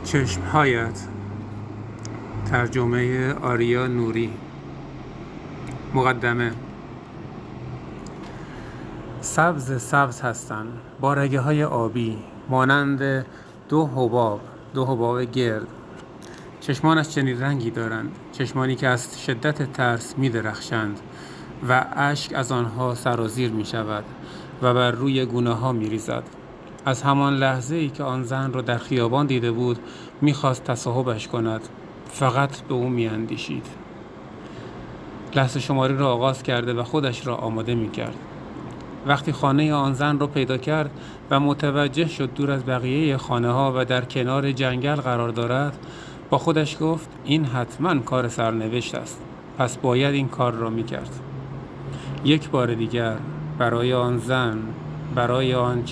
چشمهایت. ترجمه آریا نوری. مقدمه. سبز هستند با رگه های آبی مانند دو حباب گرد. چشمانش چنین رنگی دارند، چشمانی که از شدت ترس می درخشند و اشک از آنها سرازیر می شود و بر روی گونه ها می ریزد. از همان لحظه ای که آن زن را در خیابان دیده بود می خواست تصاحبش کند. فقط به او می اندیشید. لحظه شماری را آغاز کرده و خودش را آماده می کرد. وقتی خانه آن زن را پیدا کرد و متوجه شد دور از بقیه خانه ها و در کنار جنگل قرار دارد، با خودش گفت این حتما کار سرنوشت است، پس باید این کار را می کرد. یک بار دیگر برای آن زن، برای آن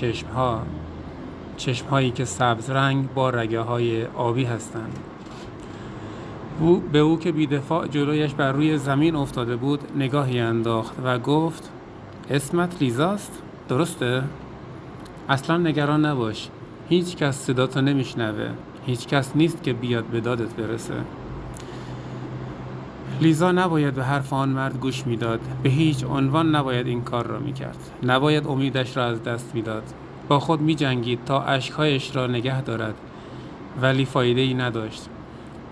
چشمهایی که سبز رنگ با رگه های آبی هستند. به او که بی‌دفاع جلویش بر روی زمین افتاده بود نگاهی انداخت و گفت اسمت لیزاست؟ درسته؟ اصلا نگران نباش، هیچ کس صداتو نمیشنوه، هیچ کس نیست که بیاد به دادت برسه. لیزا نباید به حرف آن مرد گوش میداد، به هیچ عنوان نباید این کار را میکرد، نباید امیدش را از دست میداد. با خود میجنگید تا اشکهایش را نگه دارد، ولی فایده ای نداشت.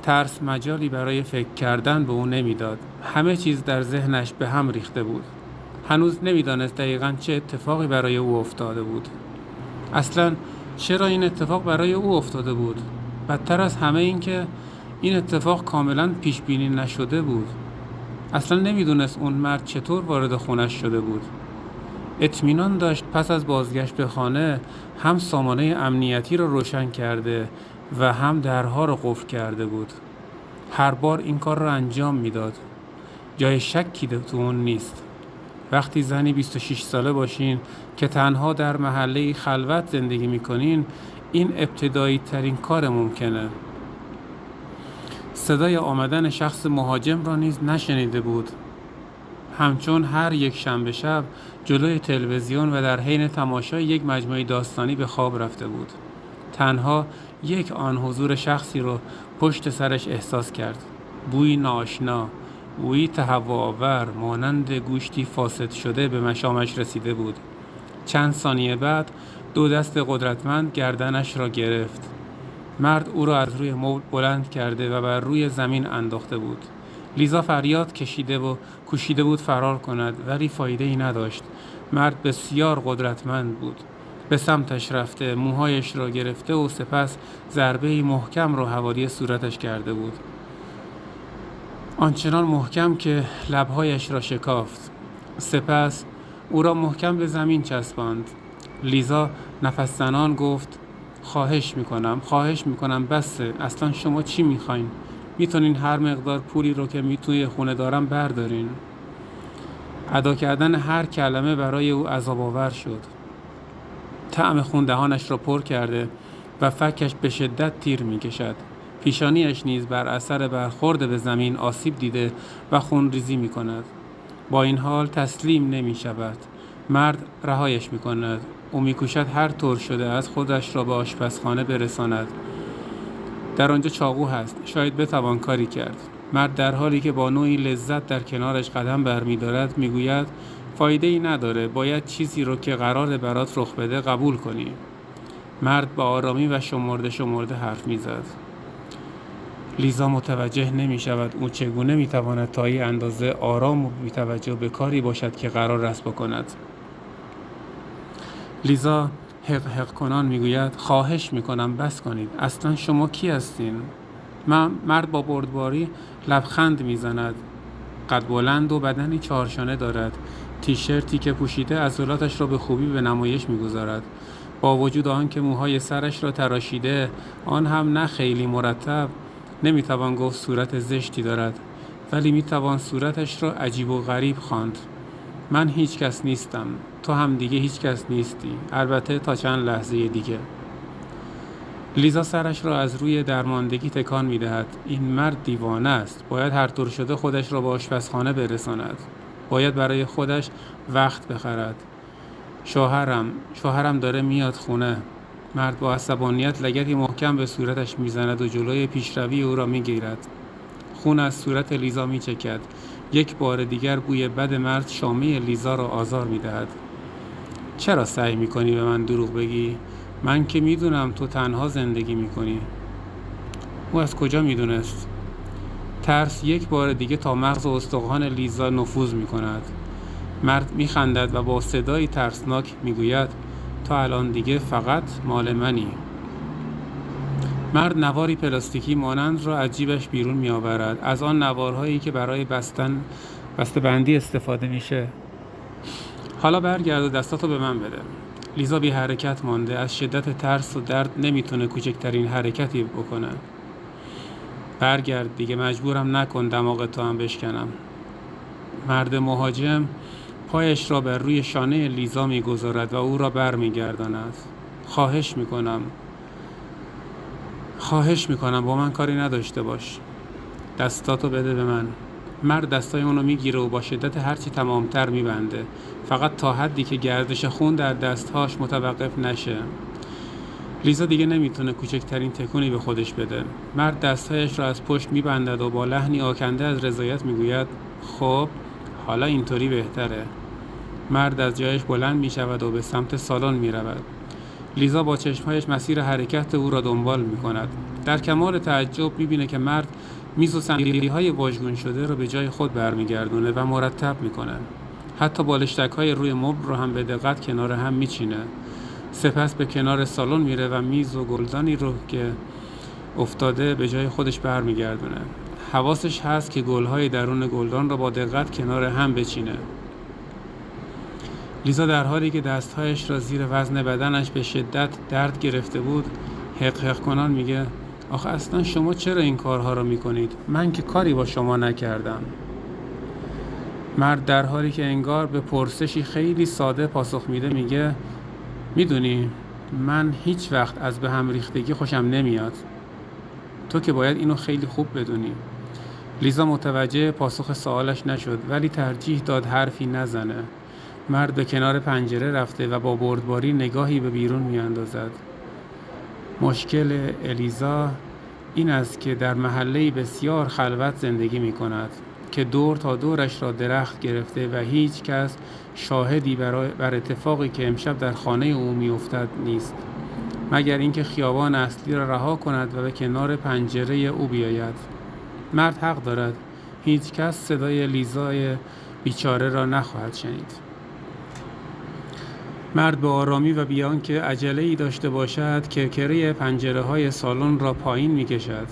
ترس مجالی برای فکر کردن به او نمیداد. همه چیز در ذهنش به هم ریخته بود. هنوز نمیدانست دقیقاً چه اتفاقی برای او افتاده بود. اصلاً چرا این اتفاق برای او افتاده بود؟ بدتر از همه این که این اتفاق کاملاً پیش بینی نشده بود. اصلاً نمیدونست اون مرد چطور وارد خونش شده بود. اطمینان داشت پس از بازگشت به خانه هم سامانه امنیتی را روشن کرده و هم درها را قفل کرده بود. هر بار این کار را انجام میداد. جای شکی تو اون نیست. وقتی زنی 26 ساله باشین که تنها در محله خلوت زندگی میکنین، این ابتدایی ترین کار ممکنه. صدای آمدن شخص مهاجم را نیز نشنیده بود، همچون هر یک شنبه شب جلوی تلویزیون و در حین تماشای یک مجموعه داستانی به خواب رفته بود. تنها یک آن حضور شخصی را پشت سرش احساس کرد. بوی ناآشنا، بویی تهوع‌آور مانند گوشتی فاسد شده به مشامش رسیده بود. چند ثانیه بعد دو دست قدرتمند گردنش را گرفت. مرد او را از روی مبل بلند کرده و بر روی زمین انداخته بود. لیزا فریاد کشیده و کوشیده بود فرار کند، ولی فایده ای نداشت. مرد بسیار قدرتمند بود. به سمتش رفته، موهایش را گرفته و سپس ضربه‌ای محکم را حوالی صورتش کرده بود. آنچنان محکم که لبهایش را شکافت. سپس او را محکم به زمین چسباند. لیزا نفس زنان گفت خواهش میکنم بسه. اصلا شما چی میخواین؟ میتونین هر مقدار پولی رو که توی خونه دارم بردارین. ادا کردن هر کلمه برای او عذاب آور شد. طعم خون دهانش را پر کرده و فکش به شدت تیر میکشد. پیشانیش نیز بر اثر برخورد به زمین آسیب دیده و خون ریزی می کند. با این حال تسلیم نمی شود. مرد رهایش می کند. او می کوشد هر طور شده از خودش را به آشپزخانه برساند. در آنجا چاقو هست. شاید بتوان کاری کرد. مرد در حالی که با نوعی لذت در کنارش قدم برمی دارد می گوید فایده ای نداره. باید چیزی رو که قراره برات رخ بده قبول کنی. مرد با آرامی و شمرده حرف می زد. لیزا متوجه نمی شود او چگونه می تواند تا این اندازه آرام و بی توجه به کاری باشد که قرار رسم کند. لیزا حق کنان می گوید خواهش می کنم بس کنید. اصلا شما کی هستین؟ مرد با بردباری لبخند می زند. قد بلند و بدنی چهارشانه دارد. تیشرتی که پوشیده عضلاتش را به خوبی به نمایش می گذارد. با وجود آنکه موهای سرش را تراشیده، آن هم نه خیلی مرتب، نمیتوان گفت صورت زشتی دارد، ولی میتوان صورتش را عجیب و غریب خواند. من هیچ کس نیستم، تو هم دیگه هیچ کس نیستی، البته تا چند لحظه دیگه. لیزا سرش را از روی درماندگی تکان میدهد. این مرد دیوانه است. باید هر طور شده خودش را به آشپزخانه برساند. باید برای خودش وقت بخرد. شوهرم داره میاد خونه. مرد با عصبانیت لگدی محکم به صورتش میزند و جلوی پیشروی او را میگیرد. خون از صورت لیزا میچکد. یک بار دیگر بوی بد مرد شامه لیزا را آزار میدهد. چرا سعی میکنی به من دروغ بگی؟ من که میدونم تو تنها زندگی میکنی. او از کجا میدونست؟ ترس یک بار دیگه تا مغز و استخوان لیزا نفوذ میکند. مرد میخندد و با صدایی ترسناک میگوید تا الان دیگه فقط مال منی. مرد نواری پلاستیکی مانند را از جیبش بیرون میآورد، از آن نوارهایی که برای بسته بندی استفاده میشه. حالا برگرد و دستاتو به من بده. لیزا بی حرکت مانده، از شدت ترس و درد نمیتونه کوچکترین حرکتی بکنه. برگرد دیگه، مجبورم نکن دماغ تو هم بشکنم. مرد مهاجم پایش را بر روی شانه لیزا میگذارد و او را برمیگرداند. خواهش میکنم با من کاری نداشته باش. دستاتو بده به من. مرد دستای اونو میگیره و با شدت هرچی تمامتر میبنده، فقط تا حدی که گردش خون در دستهاش متوقف نشه. لیزا دیگه نمیتونه کوچکترین تکونی به خودش بده. مرد دستهایش را از پشت میبندد و با لحنی آکنده از رضایت میگوید خب حالا اینطوری بهتره. مرد از جایش بلند میشود و به سمت سالن میرود. لیزا با چشمهایش مسیر حرکت او را دنبال میکند. در کمال تعجب میبینه که مرد میز و صندلی‌های واژگون شده را به جای خود برمیگردونه و مرتب میکنه. حتی بالشتک‌های روی مبل رو هم به دقت کنار هم میچینه. سپس به کنار سالن میره و میز و گلدانی رو که افتاده به جای خودش برمیگردونه. حواسش هست که گل‌های درون گلدان را با دقت کنار هم بچینه. لیزا در حالی که دستهایش را زیر وزن بدنش به شدت درد گرفته بود، حق کنان میگه آخه اصلا شما چرا این کارها را میکنید؟ من که کاری با شما نکردم. مرد در حالی که انگار به پرسشی خیلی ساده پاسخ میده میگه میدونی من هیچ وقت از به هم ریختگی خوشم نمیاد. تو که باید اینو خیلی خوب بدونی. لیزا متوجه پاسخ سوالش نشد، ولی ترجیح داد حرفی نزنه. مرد به کنار پنجره رفته و با بردباری نگاهی به بیرون میاندازد. مشکل الیزا این است که در محله‌ای بسیار خلوت زندگی می‌کند که دور تا دورش را درخت گرفته و هیچ کس شاهدی بر اتفاقی که امشب در خانه او می‌افتد نیست، مگر اینکه خیابان اصلی را رها کند و به کنار پنجره او بیاید. مرد حق دارد. هیچ کس صدای لیزای بیچاره را نخواهد شنید. مرد به آرامی و بیان که عجله‌ای داشته باشد کرکره پنجره‌های سالن را پایین می‌کشد.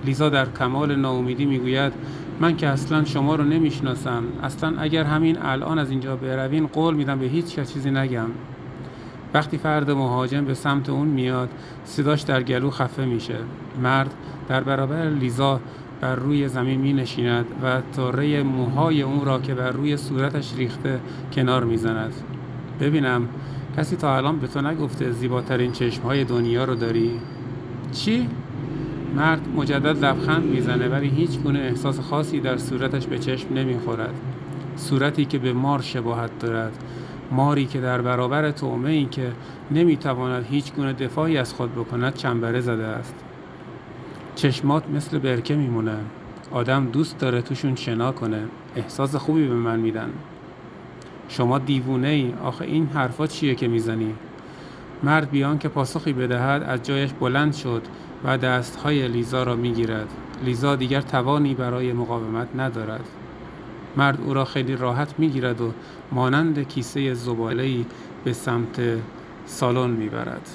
لیزا در کمال ناامیدی میگوید من که اصلا شما رو نمیشناسم. اصلا اگر همین الان از اینجا بروین قول میدم به هیچ کس چیزی نگم. وقتی فرد مهاجم به سمت اون میاد صداش در گلو خفه میشه. مرد در برابر لیزا بر روی زمین می نشیند و طره موهای اون را که بر روی صورتش ریخته کنار میزند. ببینم کسی تا الان به تو نگفته زیباترین چشمهای دنیا رو داری؟ چی؟ مرد مجدد لبخند میزنه ولی هیچ گونه احساس خاصی در صورتش به چشم نمیخورد. صورتی که به مار شباهت دارد، ماری که در برابر طعمه‌ای که نمیتواند هیچ گونه دفاعی از خود بکند چنبره زده است. چشمات مثل برکه میمونه. آدم دوست داره توشون شنا کنه. احساس خوبی به من میدن. شما دیوونه ای. آخه این حرفا چیه که میزنی؟ مرد بیان که پاسخی بدهد از جایش بلند شد و دستهای لیزا را میگیرد. لیزا دیگر توانی برای مقاومت ندارد. مرد او را خیلی راحت میگیرد و مانند کیسه زباله‌ای به سمت سالن میبرد.